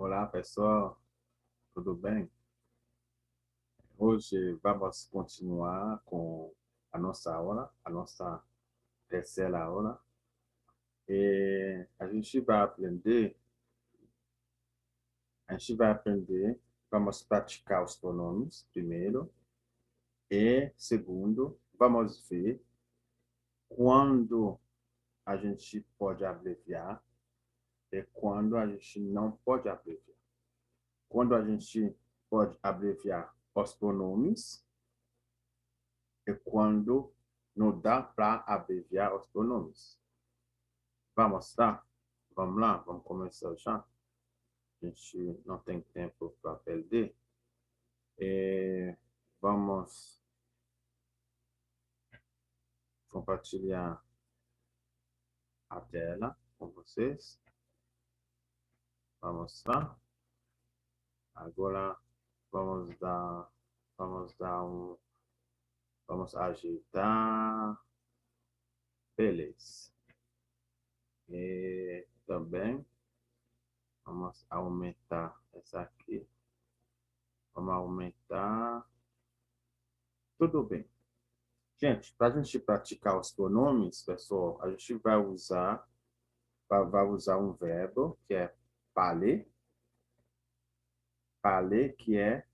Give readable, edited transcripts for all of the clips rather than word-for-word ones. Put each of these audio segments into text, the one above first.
Olá, pessoal, tudo bem? Hoje vamos continuar com a nossa aula, a nossa terceira aula. E a gente vai aprender, vamos praticar os pronomes primeiro e segundo, vamos ver quando a gente pode abreviar e quando a gente não pode abreviar. Quando a gente pode abreviar os pronomes e quando não dá para abreviar os pronomes. Vamos lá? Vamos lá? Vamos começar já? A gente não tem tempo para perder. Vamos compartilhar a tela com vocês. Vamos lá? Agora vamos ajeitar. Beleza. E também vamos aumentar essa aqui. Vamos aumentar. Tudo bem. Gente, para a gente praticar os pronomes, pessoal, a gente vai usar um verbo que é parler. Parler, que é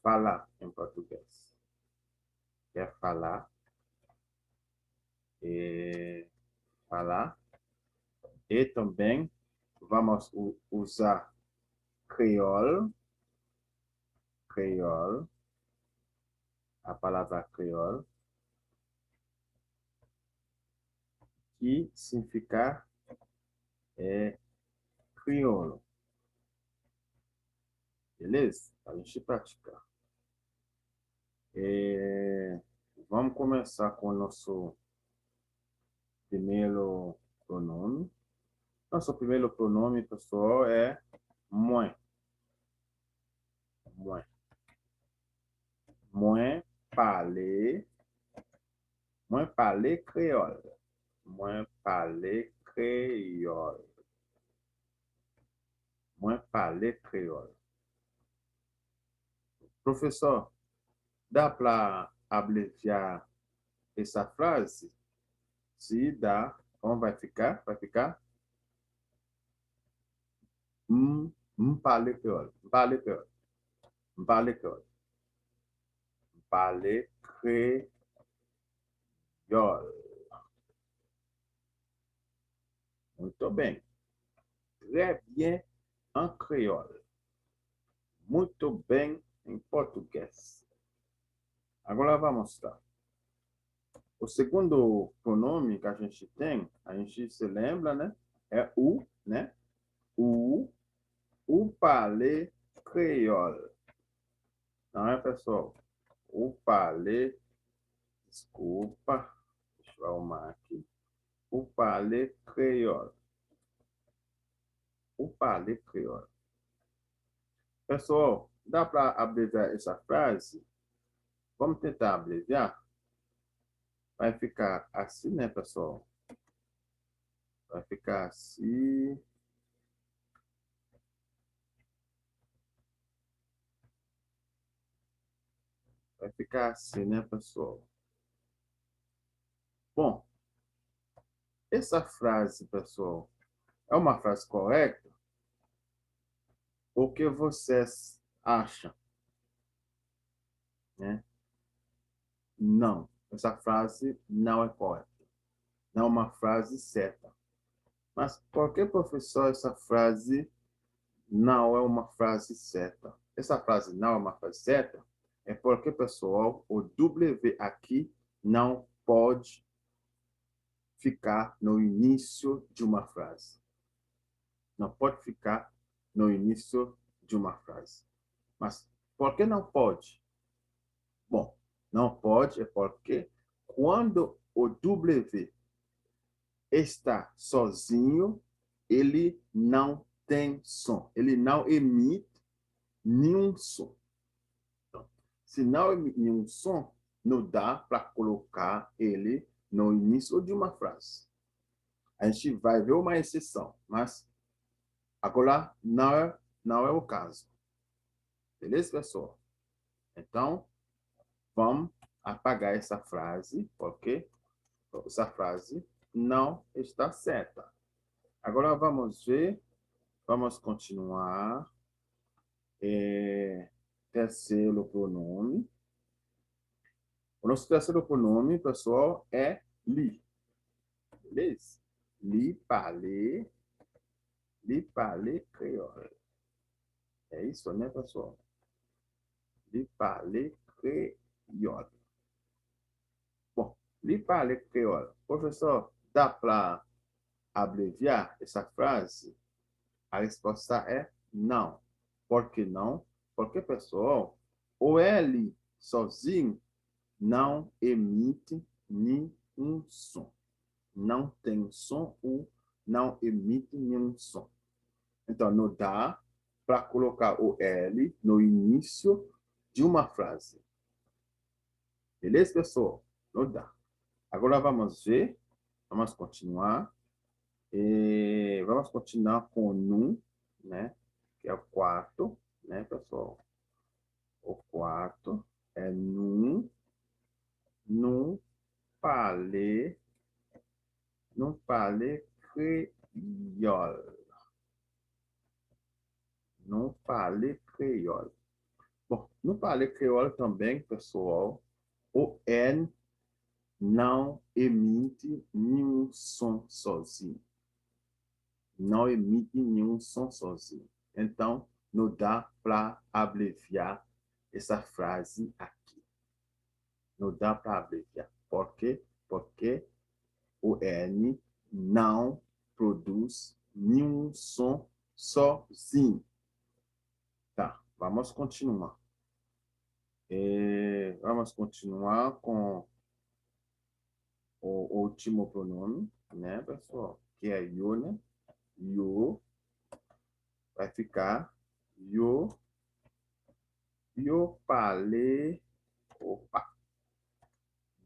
falar em português. Que é falar. Falar. E também vamos usar creole. Creole. A palavra creole. Que significa crioulo. Beleza? A gente praticar. Vamos começar com o nosso primeiro pronome. Nosso primeiro pronome, pessoal, é moi. Moi. Moi parler. Moi parler créole. Moi parler créole. Moi parler créole. Professor, dá para abreviar essa frase? Se dá, como vai ficar? Vai ficar parler créole. Parler créole. Parler créole. Parler créole. Muito bem. Très bien em creole. Muito bem em português. Agora vamos lá. O segundo pronome que a gente tem, a gente se lembra, né? É o, né? O parler creole. Não é, pessoal? O parler, desculpa, deixa eu arrumar aqui. O parler creole. O parler creole. Pessoal, dá para abreviar essa frase? Vamos tentar abreviar? Vai ficar assim, né, pessoal? Vai ficar assim. Vai ficar assim, né, pessoal? Bom, essa frase, pessoal, é uma frase correta? O que vocês acham? Né? Não, essa frase não é correta. Não é uma frase certa. Mas por que, professor, essa frase não é uma frase certa? Essa frase não é uma frase certa é porque, pessoal, o W aqui não pode ficar no início de uma frase. Não pode ficar no início de uma frase. Mas por que não pode? Bom, não pode é porque quando o W está sozinho, ele não tem som. Ele não emite nenhum som. Então, se não emite nenhum som, não dá para colocar ele no início de uma frase. A gente vai ver uma exceção, mas Agora, não é o caso. Beleza, pessoal? Então, vamos apagar essa frase, porque essa frase não está certa. Agora, vamos ver. Vamos continuar. Terceiro pronome. O nosso terceiro pronome, pessoal, é li. Beleza? Li parler créole. É isso, né, pessoal? Li parler créole. Bom, li parler créole. Professor, dá para abreviar essa frase? A resposta é não. Por que não? Porque, pessoal, o L sozinho não emite nenhum som. Não tem som ou não emite nenhum som. Então, não dá para colocar o L no início de uma frase. Beleza, pessoal? Não dá. Agora vamos ver. Vamos continuar. Vamos continuar com num, né? Que é o quarto, né, pessoal? O quarto é num parler créole. Não parler créole. Bom, no parler créole também, pessoal, o N não emite nenhum som sozinho. Não emite nenhum som sozinho. Então, não dá para abreviar essa frase aqui. Não dá para abreviar. Por quê? Porque o N não produz nenhum som sozinho. Tá, vamos continuar. Vamos continuar com o último pronome, né, pessoal? Que é you, né? You vai ficar you parler, opa,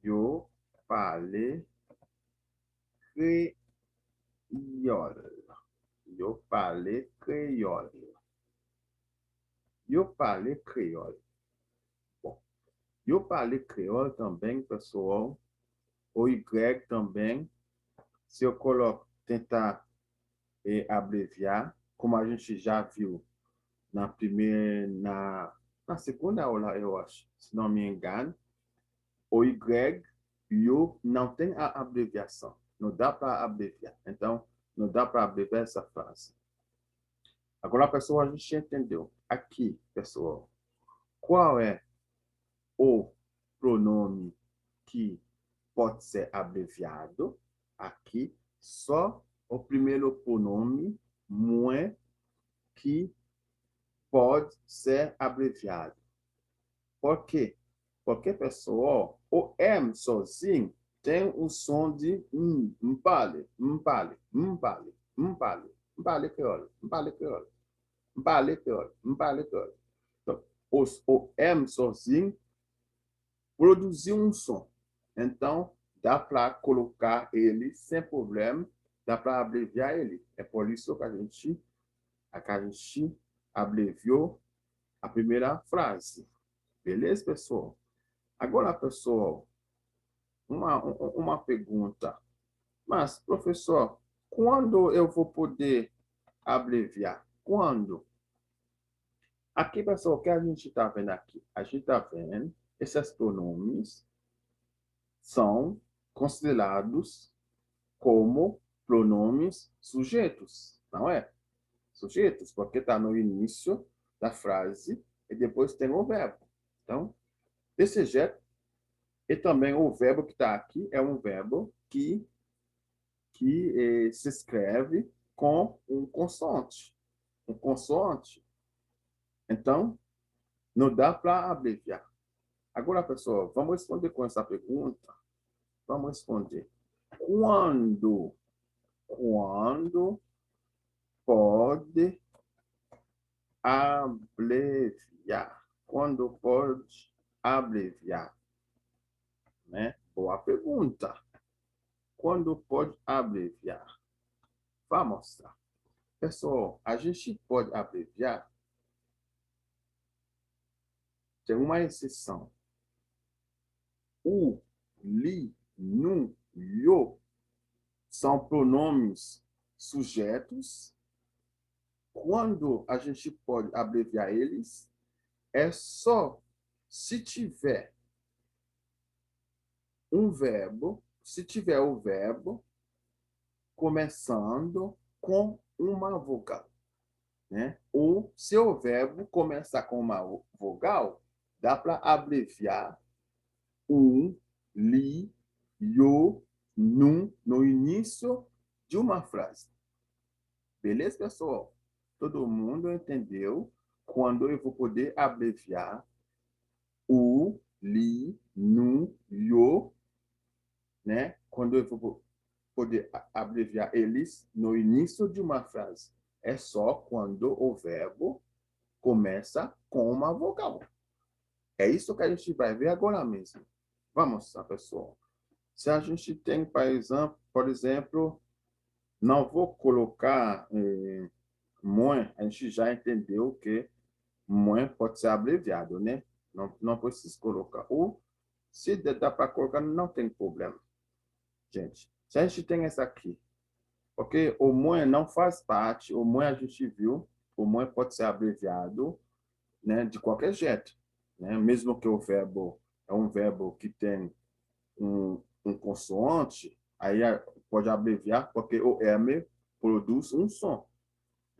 you parler créole. You parler créole. You parler créole. Bom, you parler créole também, pessoal. O Y também, se eu tentar abreviar, como a gente já viu na segunda aula, eu acho, se não me engano, o Y, you, não tem a abreviação. Não dá para abreviar. Então, não dá para abreviar essa frase. Agora, pessoal, a gente entendeu. Aqui, pessoal, qual é o pronome que pode ser abreviado? Aqui, só o primeiro pronome, moins, que pode ser abreviado. Por quê? Porque, pessoal, o M sozinho tem o som de mpale, mpale, mpale, mpale, mpale creole, mpale creole, mpale creole, mpale creole. Então, o M sozinho produziu um som. Então, dá para colocar ele sem problema, dá para abreviar ele. É por isso que a gente abreviou a primeira frase. Beleza, pessoal? Agora, pessoal, uma pergunta. Mas, professor, quando eu vou poder abreviar? Quando? Aqui, pessoal, o que a gente está vendo aqui? A gente está vendo esses pronomes são considerados como pronomes sujeitos, não é? Sujeitos, porque está no início da frase e depois tem o verbo. Então, desse jeito, e também o verbo que está aqui é um verbo que se escreve com um consoante. Um consoante. Então, não dá para abreviar. Agora, pessoal, vamos responder com essa pergunta. Vamos responder. Quando pode abreviar? Quando pode abreviar? Né? Boa pergunta. Quando pode abreviar? Vamos mostrar. Pessoal, a gente pode abreviar. Tem uma exceção. O, li, nu, yo são pronomes sujetos. Quando a gente pode abreviar eles, é só se tiver um verbo, se tiver o verbo começando com uma vogal, né? Ou se o verbo começar com uma vogal, dá para abreviar um, li, yo, num no início de uma frase. Beleza, pessoal? Todo mundo entendeu quando eu vou poder abreviar o, li, num, yo, né? Quando eu vou poder abreviar eles no início de uma frase. É só quando o verbo começa com uma vogal. É isso que a gente vai ver agora mesmo. Vamos lá, pessoal. Se a gente tem, por exemplo, não vou colocar moins, a gente já entendeu que moins pode ser abreviado, né? Não precisa colocar. Ou, se dá para colocar, não tem problema. Gente, se a gente tem essa aqui, porque o moins não faz parte, o moins a gente viu, o moins pode ser abreviado, né, de qualquer jeito, né? Mesmo que o verbo é um verbo que tem um consoante, aí pode abreviar, porque o M produz um som.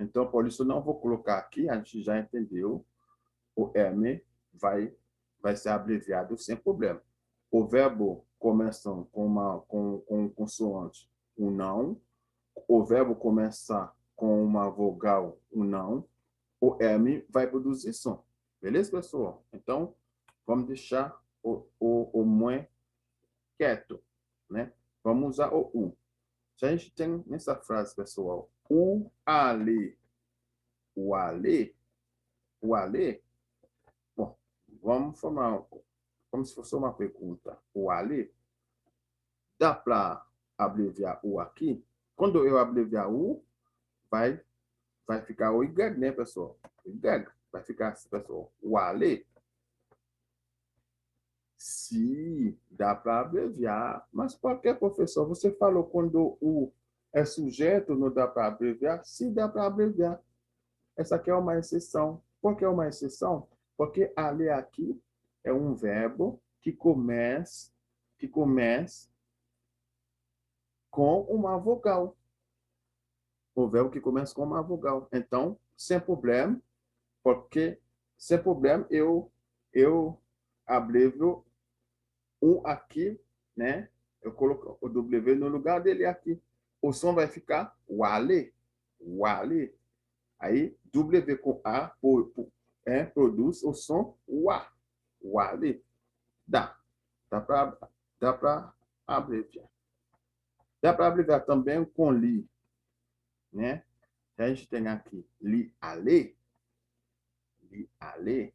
Então, por isso, não vou colocar aqui, a gente já entendeu, o M vai ser abreviado sem problema. O verbo começando com um consoante, um não. O verbo começar com uma vogal, um não. O M vai produzir som. Beleza, pessoal? Então, vamos deixar o moins quieto, né? Vamos usar o U. Se a gente tem nessa frase, pessoal, o ale, o ale, o ale, bom, vamos formar como se fosse uma pergunta. O ale, dá para abreviar o aqui? Quando eu abreviar o, vai ficar o Y, né, pessoal? O Y vai ficar assim, pessoal. O ale, se dá para abreviar. Mas por que, professor? Você falou quando o é sujeto, não dá para abreviar? Se dá para abreviar. Essa aqui é uma exceção. Por que é uma exceção? Porque ali aqui é um verbo que começa com uma vogal. O verbo que começa com uma vogal. Então, sem problema, porque sem problema eu abrevio um aqui, né? Eu coloco o W no lugar dele aqui. O som vai ficar wale, wale. Aí, W com A produz o som wa, wale. Dá para abreviar. Dá para abreviar também com li, né? A gente tem aqui li ale, li ale.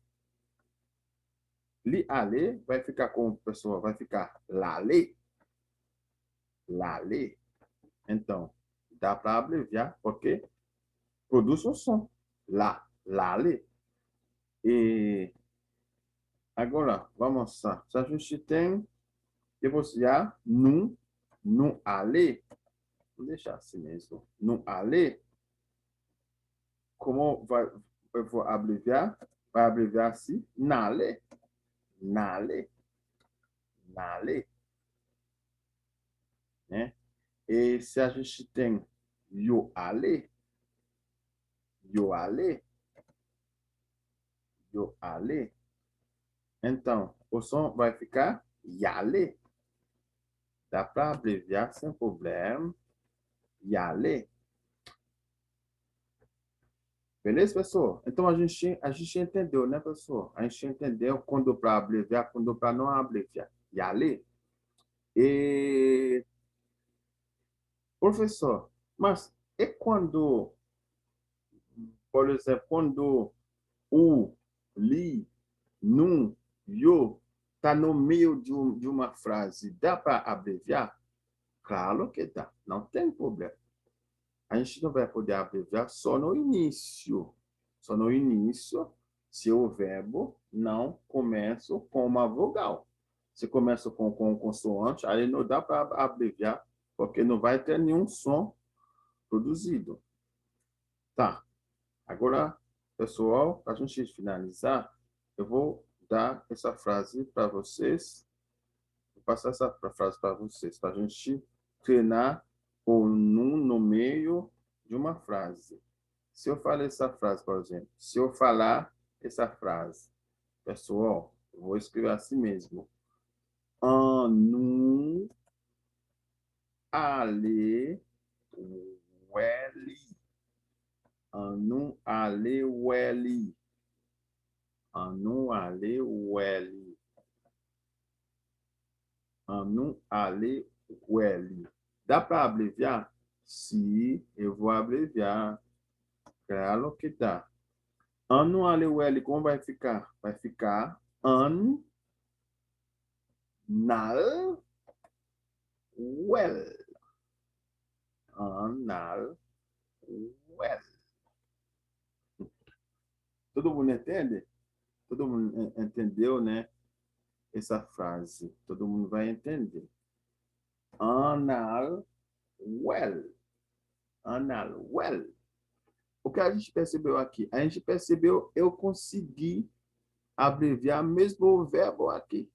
Li ale vai ficar com pessoa, vai ficar lale, lale. Então, dá para abreviar porque produz um som. Lá, lale. E agora, vamos lá. Se a gente tem divorciar num, num ale, vou deixar assim mesmo. Num ale, como eu vou abreviar? Vai abreviar assim, nale, nale, nale, né? E se a gente tem yoale, yoale, yoale, então o som vai ficar yale. Dá para abreviar sem problema. Yale. Beleza, pessoal? Então a gente entendeu, né, pessoal? A gente entendeu quando para abreviar, quando para não abreviar. Yale. E, professor, mas e quando, por exemplo, quando o, li, num, yo está no meio de uma frase, dá para abreviar? Claro que dá, não tem problema. a gente não vai poder abreviar só no início. Só no início, se o verbo não começa com uma vogal. Se começa com consoante, aí não dá para abreviar, porque não vai ter nenhum som produzido. Tá. Agora, pessoal, para a gente finalizar, eu vou dar essa frase para vocês. Vou passar essa frase para vocês, para a gente treinar o num no meio de uma frase. Se eu falar essa frase, por exemplo, se eu falar essa frase, pessoal, eu vou escrever assim mesmo. Anu, ale, weli. Anu, ale, weli. Anu, ale, weli. Anu, ale, weli. Dá para abreviar? Sim, eu vou abreviar. Claro que dá. Anu, ale, weli, como vai ficar? Vai ficar an, nal, well. Anal, well. Todo mundo entende? Todo mundo entendeu, né? Essa frase. Todo mundo vai entender. Anal, well. Anal, well. O que a gente percebeu aqui? A gente percebeu, eu consegui abreviar mesmo o verbo aqui.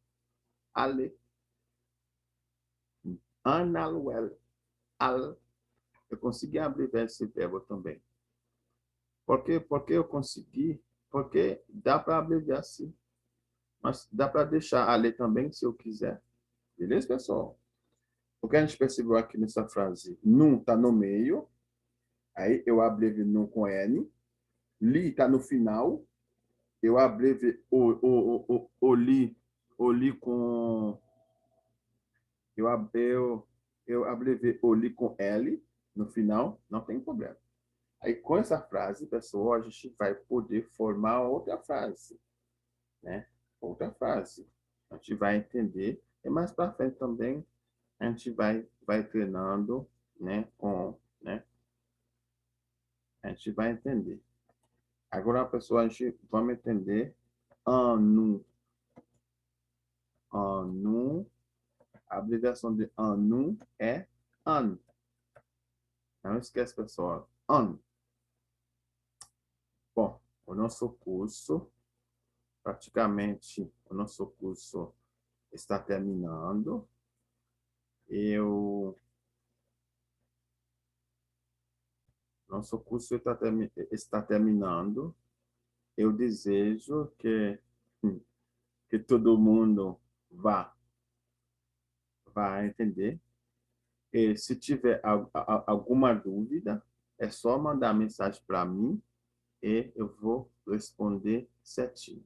Ale. Anal, well. Al. Eu consegui abreviar esse verbo também. Por quê? Porque eu consegui? Porque dá para abreviar sim. Mas dá para deixar ale também, se eu quiser. Beleza, pessoal? O que a gente percebeu aqui nessa frase? Num está no meio. Aí eu abrevio num com N. Li está no final. Eu abrevio o li com... Eu abrevio o li com L no final. Não tem problema. Aí com essa frase, pessoal, a gente vai poder formar outra frase, né? Outra frase. A gente vai entender. E mais para frente também a gente vai treinando, né? Né? A gente vai entender. Agora, pessoal, a gente vamos entender ano. Ano. A abreviação de ano é an. Não esquece, pessoal. An. Bom, o nosso curso, praticamente, o nosso curso está terminando. Nosso curso está terminando. Eu desejo que todo mundo vá entender. E se tiver alguma dúvida, é só mandar mensagem para mim e eu vou responder certinho.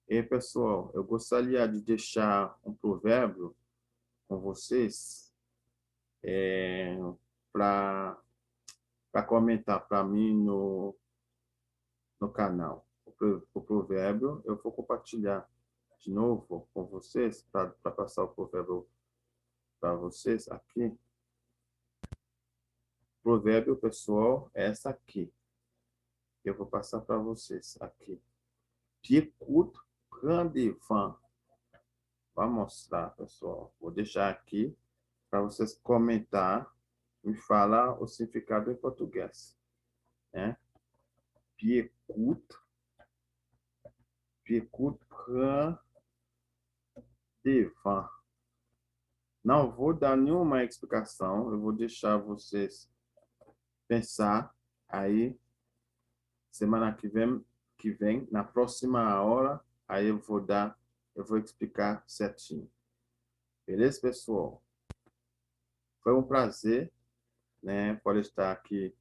E, pessoal, eu gostaria de deixar um provérbio com vocês para comentar para mim no canal. O provérbio, eu vou compartilhar de novo com vocês, para passar o provérbio para vocês aqui. O provérbio, pessoal, é essa aqui. Eu vou passar para vocês aqui. Pied court, grande van. Vai mostrar, pessoal. Vou deixar aqui para vocês comentar e falar o significado em português. Né? Pied court, grande van. Não vou dar nenhuma explicação. Eu vou deixar vocês pensar aí. Semana que vem, na próxima hora, aí eu vou explicar certinho. Beleza, pessoal? Foi um prazer, né, por estar aqui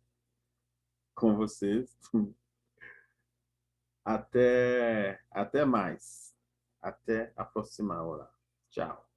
com vocês. Até mais. Até a próxima hora. Tchau.